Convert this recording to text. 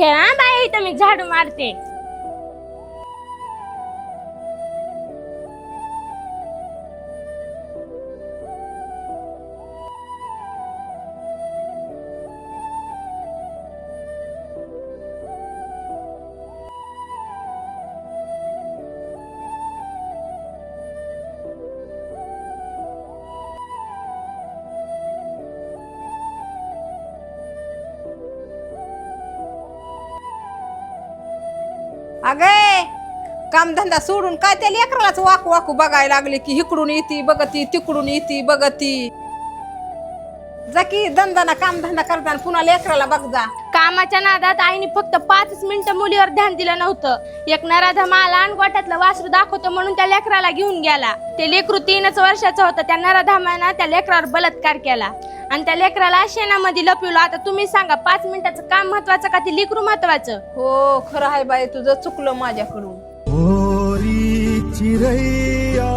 खेळा बाई, इथं मी झाडू मारते. अगे कामधंदा सोडून काय त्या लेकरालाच वाकू वाकू बघायला लागले की इकडून येती बघती तिकडून येती बघती. जा की दंदाना कामधंदा करताना पुन्हा लेकराला बघ जा. कामाच्या नादात आईने फक्त 5 मिनिटं मुलीवर ध्यान दिलं नव्हतं. एक नराधम आला आणि गोठ्यातलं वासरू दाखवतो म्हणून त्या लेकराला घेऊन गेला. ते लेकरू 3 वर्षाचं होतं. त्या नराधमानं त्या लेकरावर बलात्कार केला आणि त्या लेकराला शेणामध्ये लपवलं. आता तुम्ही सांगा, 5 मिनिटाचं काम महत्वाचं का ते लेकरू महत्वाचं? हो खरं आहे बाई, तुझं चुकलं माझ्याकडून. चिरैया